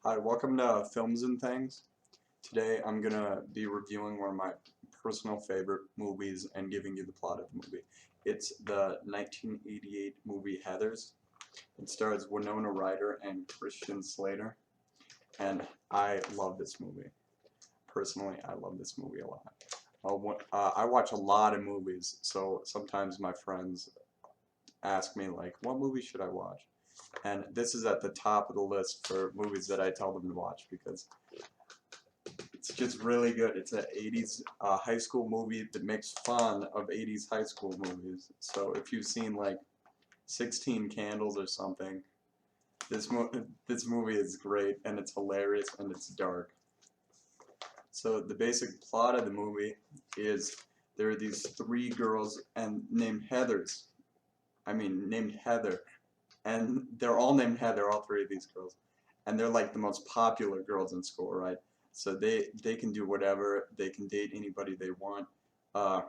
Hi, welcome to Films and Things. Today I'm gonna be reviewing one of my personal favorite movies and giving you the plot of the movie. It's the 1988 movie Heathers. It stars Winona Ryder and Christian Slater, and I love this movie. Personally, I love this movie a lot. I watch a lot of movies, so sometimes my friends ask me like, what movie should I watch? And this is at the top of the list for movies that I tell them to watch because it's just really good. It's an 80s high school movie that makes fun of 80s high school movies. So if you've seen like 16 Candles or something, this movie is great and it's hilarious and it's dark. So the basic plot of the movie is there are these three girls and named Heathers. Named Heather, and they're all named Heather, all three of these girls, and they're like the most popular girls in school, right? So they can do whatever, they can date anybody they want. Uh,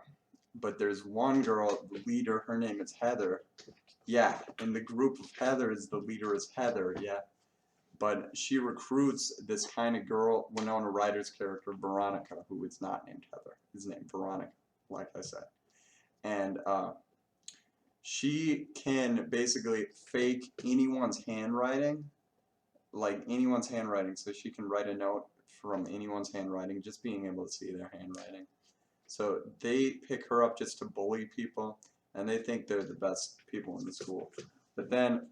but there's one girl, the leader, her name is Heather. Yeah, in the group of Heathers, the leader is Heather. Yeah, but she recruits this kind of girl, Winona Ryder's character, Veronica, who is not named Heather. Is named Veronica, like I said, and she can basically fake anyone's handwriting, so she can write a note from anyone's handwriting, just being able to see their handwriting. So they pick her up just to bully people, and they think they're the best people in the school. But then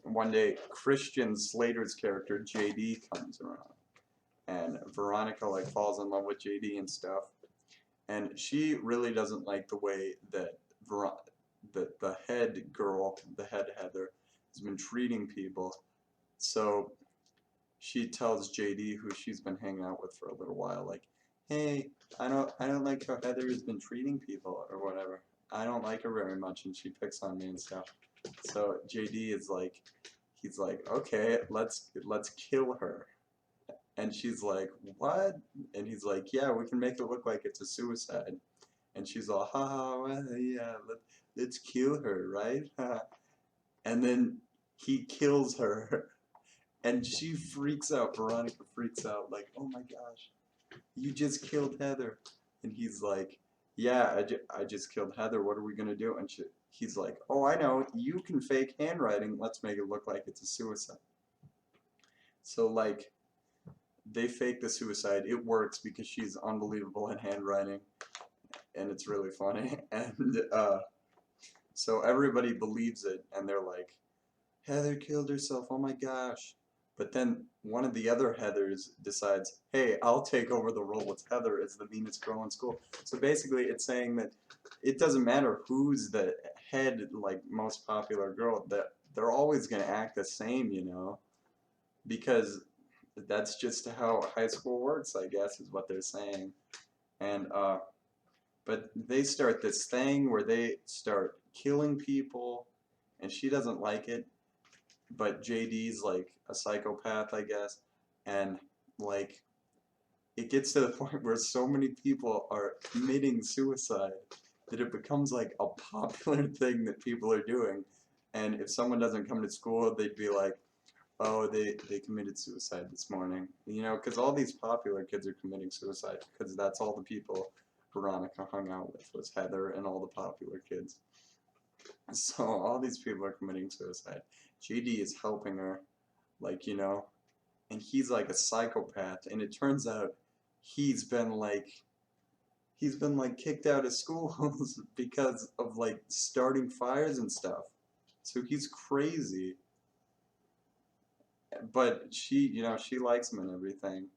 one day, Christian Slater's character JD comes around, and Veronica like falls in love with JD and stuff, and she really doesn't like the way that the head girl, the head Heather, has been treating people. So she tells JD, who she's been hanging out with for a little while, like, "Hey, I don't like how Heather has been treating people or whatever. I don't like her very much, and she picks on me and stuff." So JD is like, he's like, "Okay, let's kill her." And she's like, "What?" And he's like, "Yeah, we can make it look like it's a suicide." And she's all, "Ha ha, well, yeah, let's kill her, right?" And then he kills her. And she freaks out. Veronica freaks out, like, "Oh my gosh, you just killed Heather." And he's like, "Yeah, I just killed Heather. What are we going to do?" And he's like, "Oh, I know. You can fake handwriting. Let's make it look like it's a suicide." So, like, they fake the suicide. It works because she's unbelievable in handwriting. And it's really funny. And so everybody believes it. And they're like, "Heather killed herself. Oh my gosh." But then one of the other Heathers decides, "Hey, I'll take over the role as Heather as the meanest girl in school." So basically, it's saying that it doesn't matter who's the head, like most popular girl, that they're always gonna act the same, because that's just how high school works, I guess, is what they're saying. And but they start this thing where they start killing people, and she doesn't like it, but JD's like a psychopath, I guess, and like it gets to the point where so many people are committing suicide that it becomes like a popular thing that people are doing. And if someone doesn't come to school, they'd be like, "Oh, they committed suicide this morning," because all these popular kids are committing suicide because that's all the people Veronica hung out with was Heather and all the popular kids. So all these people are committing suicide. JD is helping her, like, and he's like a psychopath, and it turns out he's been like kicked out of schools because of like starting fires and stuff. So he's crazy. But she likes him and everything.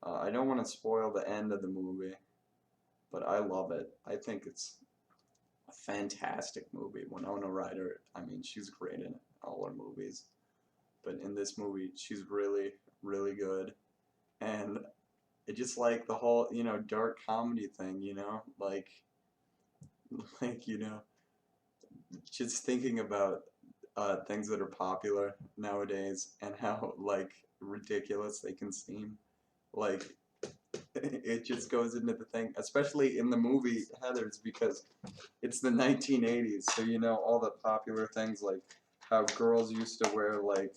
I don't want to spoil the end of the movie, but I love it. I think it's a fantastic movie. Winona Ryder, she's great in all her movies. But in this movie, she's really, really good. And I just like the whole, dark comedy thing, like, just thinking about things that are popular nowadays and how, like, ridiculous they can seem. Like, it just goes into the thing, especially in the movie Heathers, because it's the 1980s, so all the popular things like how girls used to wear like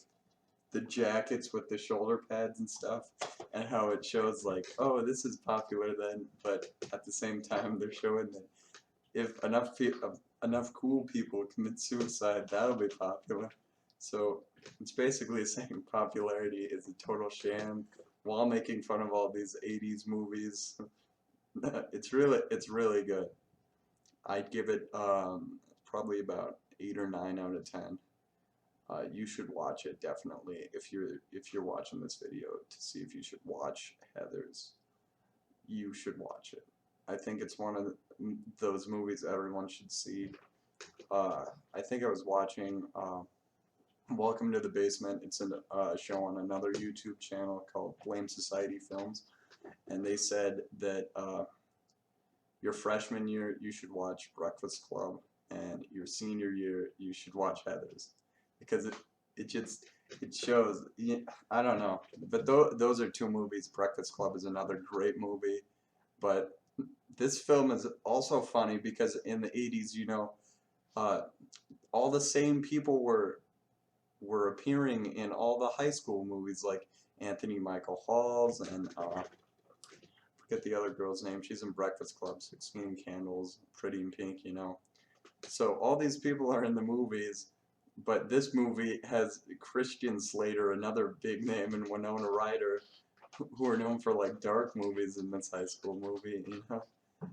the jackets with the shoulder pads and stuff, and how it shows like, oh, this is popular then, but at the same time they're showing that if enough cool people commit suicide, that'll be popular. So it's basically saying popularity is a total sham while making fun of all these 80s movies. It's really good. I'd give it probably about 8 or 9 out of 10. You should watch it definitely if you're watching this video to see if you should watch Heathers. You should watch it. I think it's one of those movies everyone should see. I think I was watching Welcome to the Basement. It's a show on another YouTube channel called Blame Society Films, and they said that your freshman year you should watch Breakfast Club, and your senior year you should watch Heathers, because it shows. I don't know, but those are two movies. Breakfast Club is another great movie, but this film is also funny because in the 80s, all the same people were appearing in all the high school movies, like Anthony Michael Halls and forget the other girl's name. She's in Breakfast Club, 16 Candles, Pretty in Pink, So all these people are in the movies, but this movie has Christian Slater, another big name, and Winona Ryder, who are known for like dark movies in this high school movie,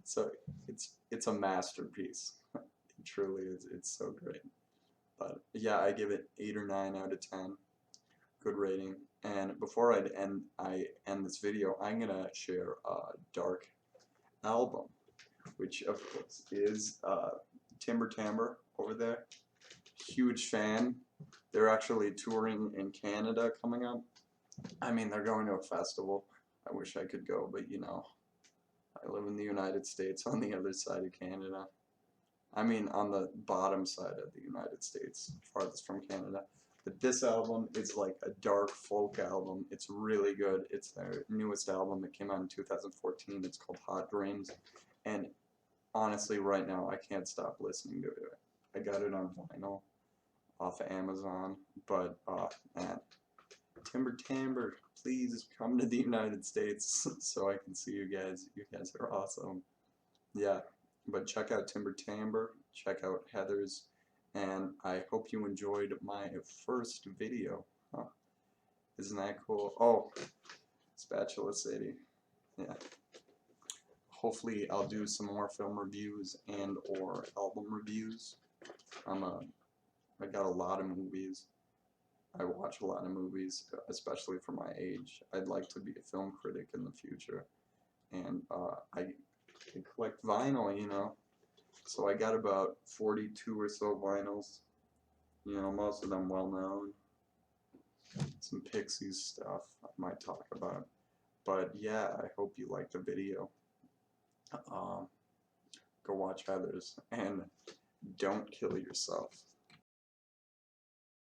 So it's a masterpiece. It truly is. It's so great. But yeah, I give it 8 or 9 out of 10. Good rating. And before I end this video, I'm gonna share a dark album, which of course is Timbre over there. Huge fan. They're actually touring in Canada coming up. I mean, they're going to a festival. I wish I could go, but I live in the United States on the other side of Canada. I mean, on the bottom side of the United States, farthest from Canada. But this album is like a dark folk album. It's really good. It's their newest album. It came out in 2014. It's called Hot Dreams. And honestly, right now, I can't stop listening to it. I got it on vinyl off of Amazon. But, man, Timbre, please come to the United States so I can see you guys. You guys are awesome. Yeah. But check out Timbre, check out Heathers, and I hope you enjoyed my first video. Huh. Isn't that cool? Oh, Spatula City. Yeah. Hopefully I'll do some more film reviews and or album reviews. I got a lot of movies. I watch a lot of movies, especially for my age. I'd like to be a film critic in the future, and I collect vinyl, so I got about 42 or so vinyls, most of them well known. Some Pixies stuff I might talk about, but yeah, I hope you liked the video. Go watch Heathers, and don't kill yourself.